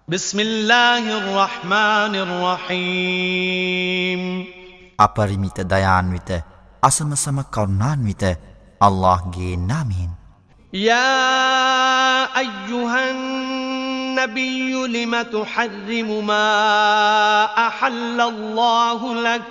بسم الله الرحمن الرحيم අපරිමිත දයාන්විත අසමසම කරුණාන්විත අල්ලාහ්ගේ නාමයෙන් يا أيها النبي لم تحرم ما أحل الله لك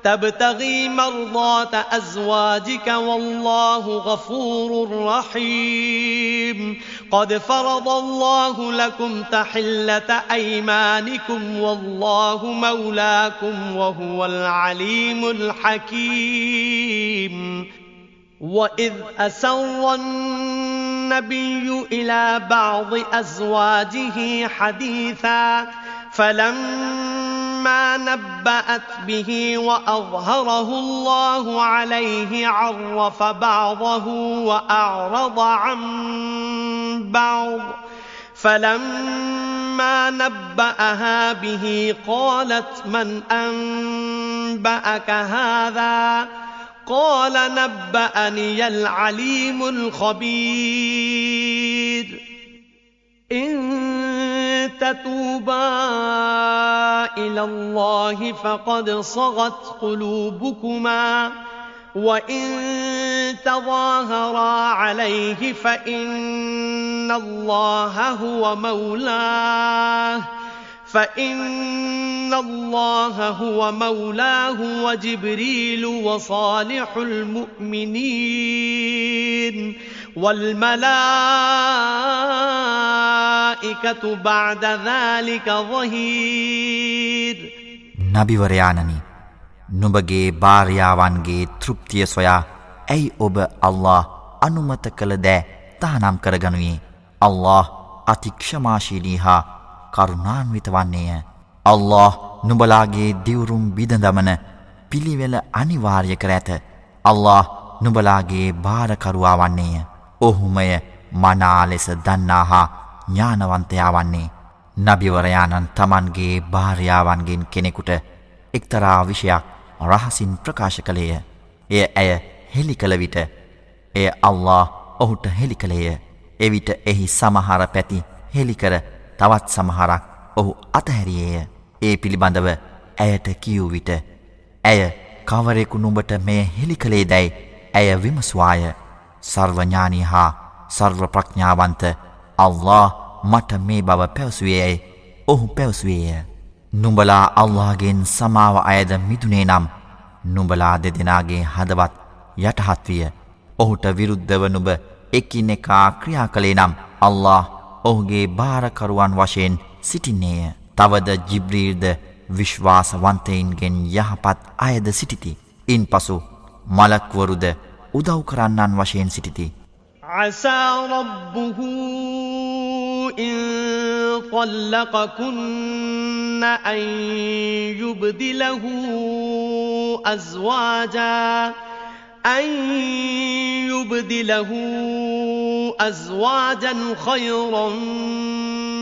تبتغي مرضات أزواجك والله غفور رحيم قد فرض الله لكم تحلة أيمانكم والله مولاكم وهو العليم الحكيم وإذ أسر النبي إلى بعض أزواجه حديثا فلما نبأت به وأظهره الله عليه عرف بعضه وأعرض عن بعض فلما نبأها به قالت من أنبأك هذا قال نبأني العليم الخبير إن تتوبا إلى الله فقد صغت قلوبكما وإن تظاهرا عليه فإن الله هو مولاه وجبريل وصالح المؤمنين والملائكة بعد ذلك ظهير නබිවරයාණනි නුඹගේ භාර්යාවන්ගේ තෘප්තිය සොයා ඇයි ඔබ අල්ලාහ් අනුමත කළ දෑ තහනම් කරගනුයේ අල්ලාහ් අතික්ෂමාශීලී හා කරුණාන්විත වන්නේය අල්ලාහ් නුඹලාගේ දිවුරුම් බිඳදමන පිළිවෙල අනිවාර්ය කර ඇත අල්ලාහ් නුඹලාගේ භාරකරුවා වන්නේය ඔහුමය මනා ලෙස දන්නා හා ඥානවන්තයා වන්නේ නබිවරයාණන් තමන්ගේ භාර්යාවන්ගෙන් කෙනෙකුට එක්තරා විෂයක් රහසින් ප්‍රකාශ කළේය එය ඇය හෙළි කළ විට එය අල්ලාහ් ඔහුට හෙළි කළේය එවිට එහි සමහර පැති හෙළි කර තවත් සමහරක් ඔහු අතහැරියේය ඒ පිළිබඳව ඇයට කියූ විට ඇය කවරෙකු නුඹට මෙය හෙළි කළේ දැයි ඇය විමසුවාය සර්වඥානී හා සර්ව ප්‍රඥාවන්ත අල්ලාහ් මට මේ බව පැවසුවේයයි ඔහු පැවසුවේය නුඹලා අල්ලාහ්ගෙන් සමාව අයද මිදුනේ නම් නුඹලා දෙදෙනාගේ හදවත් යටහත් විය ඔහුට විරුද්ධව නුඹ එකිනෙකා ක්‍රියා කළේ නම් අල්ලාහ් ඔහුගේ භාරකරුවන් වශයෙන් සිටින්නේය තවද ජිබ්‍රීල්ද විශ්වාසවන්තයින්ගෙන් යහපත් අයද සිටිති ඉන්පසු මලක්වරුද උදව් කරන්නන් වශයෙන් සිටිති عسى ربه إن طلقكن أن يبدله أزواجا خيرا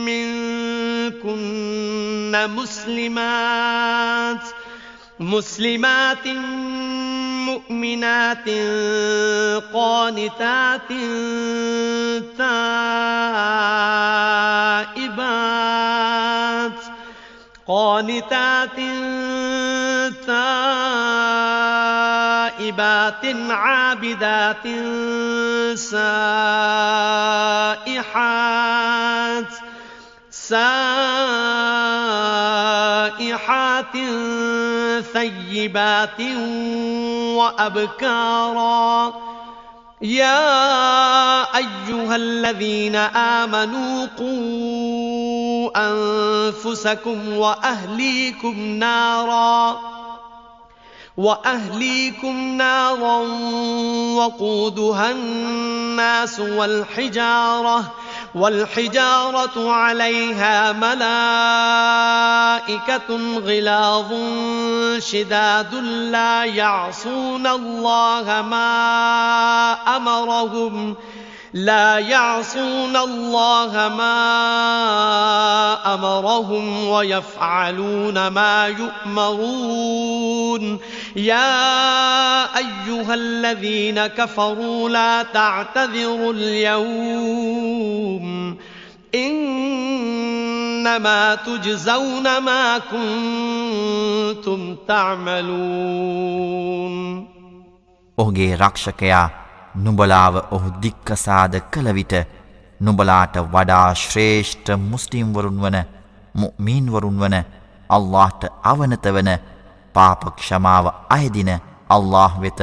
منكن مسلمات مؤمنات قانتات تائبات عابدات سائحات ثيبات وأبكارا يا أيها الذين آمنوا قوا أنفسكم وأهليكم نارا وقودها الناس والحجارة عليها ملائكة غلاظ شداد لا يعصون الله ما أمرهم ويفعلون ما يؤمرون يا أيها الذين كفروا لا تعتذروا اليوم إن إنما تجزون ما كنتم تعملون ඔහුගේ රක්ෂකයා නුඹලාව ඔහු දික්කසාද කළ විට නුඹලාට වඩා ශ්‍රේෂ්ඨ මුස්ලිම් වරුන් වන මුഅ්මින් වරුන් වන අල්ලාහ්ට අවනත වන පාප ක්ෂමාව අයදින අල්ලාහ් වෙත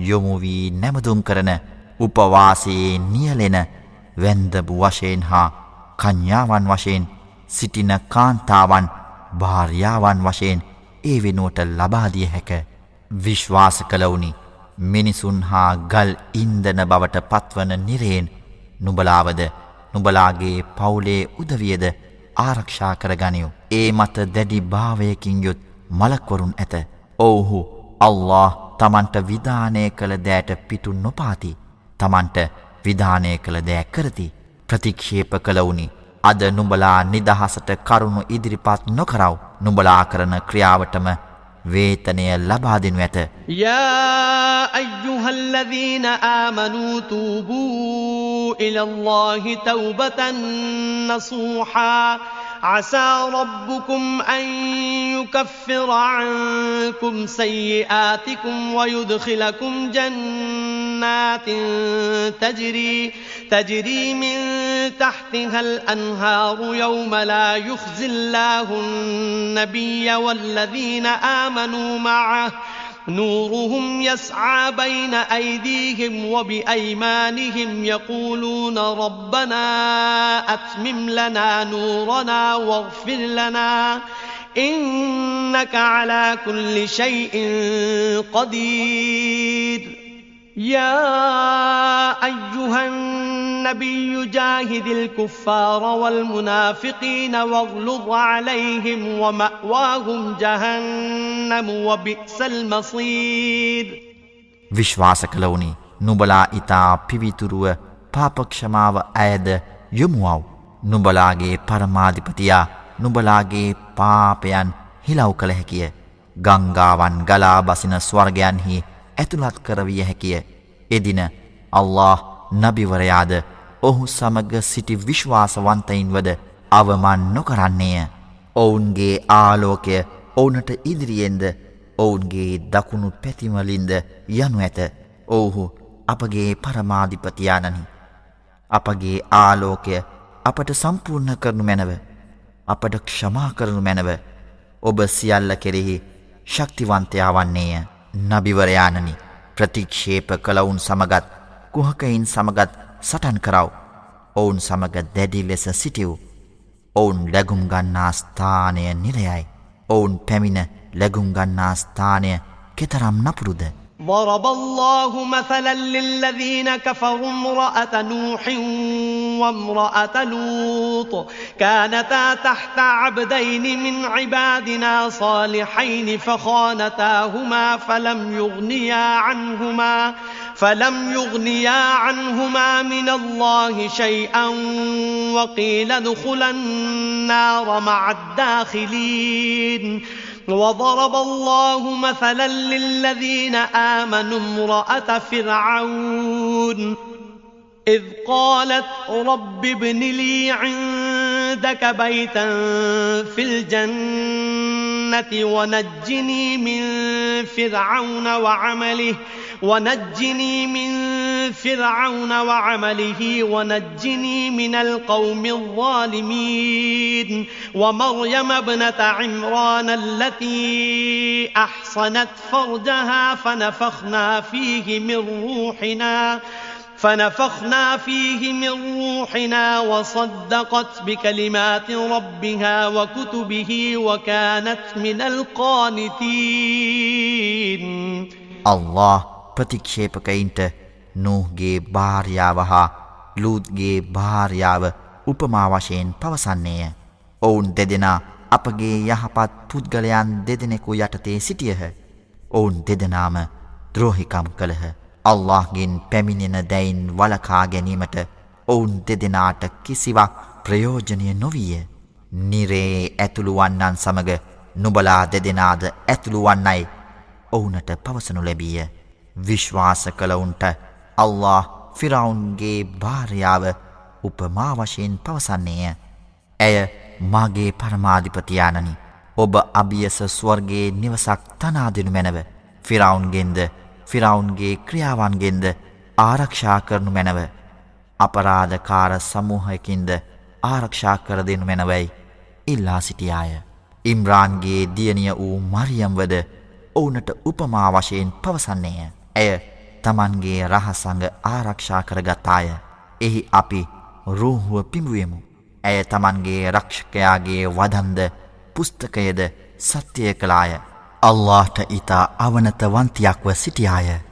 යොමු වී නැමදුම් කරන උපවාසයේ නියැලෙන වැන්දබු වශයෙන් හා කන්‍යාවන් වශයෙන් සිටින කාන්තාවන් භාර්යාවන් වශයෙන් ඒ වෙනුවට ලබා දිය හැක. විශ්වාස කළවුනි මිනිසුන් හා ගල් ඉන්දන බවට පත්වන නිරයෙන් නුඹලාවද නුඹලාගේ පවුලේ උදවියද ආරක්ෂා කරගනිව්. ඒ මත දැඩි භාවයකින් යුත් මලක්වරුන් ඇත. ඔව්හු අල්ලාහ් තමන්ට විධානය කළ දෑට පිටු නොපාති. තමන්ට විධානය කළ දෑ කරති. ප්‍රතික්ෂේප කළවුනි අද නුඹලා නිදහසට කරුණු ඉදිරිපත් නොකරව. නුඹලා කරන ක්‍රියාවටම වේතනය ලබා දෙනු ඇත. يا أيها الذين آمنوا توبوا إلى الله توبة نصوحا عسى ربكم أن يكفر عنكم سيئاتكم ويدخلكم جنات تجري من تحتها الأنهار يوم لا يخزي الله النبي والذين آمنوا معه نورهم يسعى بين أيديهم وبأيمانهم يقولون ربنا أتمم لنا نورنا واغفر لنا إنك على كل شيء قدير يا أيها النبي جاهد الكفار والمنافقين واغلظ عليهم ومأواهم جهنم وبئس المصير විශ්වාස කළවුනි නුඹලා ඊතා පිවිතුරුව පාපක්ෂමාව අයද යොමුවව්. නුඹලාගේ පරමාධිපතියා නුඹලාගේ පාපයන් හිලව් කළ හැකිය. ගංගාවන් ගලා බසින ස්වර්ගයන්හි ඇතුළත් කරවිය හැකිය. එදින අල්ලාහ් නබිවරයාද ඔහු සමග සිටි විශ්වාසවන්තයින්වද අවමන් නොකරන්නේය. ඔවුන්ගේ ආලෝකය ඔවුනට ඉදිරියෙන්ද ඔවුන්ගේ දකුණු පැතිවලින්ද යනු ඇත. ඔවුහු අපගේ පරමාධිපතියාණනි. අපගේ ආලෝකය අපට සම්පූර්ණ කරනු මැනව. අපට ක්ෂමා කරනු මැනව. ඔබ සියල්ල කෙරෙහි ශක්තිවන්තයා වන්නේය. නබිවරයාණනි ප්‍රතික්ෂේප කළවුන් සමගත් කුහකයින් සමගත් සටන් කරව. ඔවුන් සමග දැඩි ලෙස සිටිව්. ඔවුන් ලැගුම් ගන්නා ස්ථානය නිරයයි. ඔවුන් පැමිණ ලැගුම් ගන්නා ස්ථානය කෙතරම් නපුරුද. ضرب الله مثلا للذين كفروا امرأة نوح وامرأة لوط كانتا تحت عبدين من عبادنا صالحين فخانتاهما فلم يغنيا عنهما من الله شيئا وقيل ادخلا النار مع الداخلين وضرب الله مثلا للذين آمنوا امرأة فرعون إذ قالت رب ابن لي عندك بيتا في الجنة ونجني من فرعون وعمله ونجني من القوم الظالمين ومريم ابنة عمران التي أحصنت فرجها فنفخنا فيه من روحنا وصدقت بكلمات ربها وكتبه وكانت من القانتين الله ප්‍රතික්ෂේපකයින්ට නූහ්ගේ භාර්යාව හා ලූත්ගේ භාර්යාව උපමා වශයෙන් පවසන්නේය. ඔවුන් දෙදෙනා අපගේ යහපත් පුද්ගලයන් දෙදෙනෙකු යටතේ සිටියහ. ඔවුන් දෙදෙනාම ද්‍රෝහිකම් කළහ. අල්ලාහ්ගෙන් පැමිණෙන දැයින් වළකා ගැනීමට ඔවුන් දෙදෙනාට කිසිවක් ප්‍රයෝජනය නොවිය. නිරේ ඇතුළු වන්නන් සමග නුඹලා දෙදෙනාද ඇතුළු වන්නයි ඔවුනට පවසනු ලැබීය. විශ්වාස කළවුන්ට අල්ලාහ් ෆිරාවුන්ගේ භාර්යාව උපමා වශයෙන් පවසන්නේය. ඇය මාගේ පරමාධිපතියාණනි ඔබ අභියස ස්වර්ගයේ නිවසක් තනා දෙනු මැනව ෆිරාවුන්ගෙන්ද ෆිරාවුන්ගේ ක්‍රියාවන්ගෙන්ද ආරක්ෂා කරනු මැනව අපරාධකාර සමූහයකින්ද ආරක්ෂා කර දෙනු මැනවයි ඉල්ලා සිටියාය. ඉම්රාන්ගේ දියණිය වූ මරියම්වද ඔවුනට උපමා වශයෙන් පවසන්නේය. ඇය තමන්ගේ රහසඟ ආරක්ෂා කරගතාය. එහි අපි රූහුව පිඹුවෙමු. ඇය තමන්ගේ රක්ෂකයාගේ වදන්ද පුස්තකයද සත්‍යය කළාය. අල්ලාහට ඉතා අවනත වන්තියක්ව සිටියාය.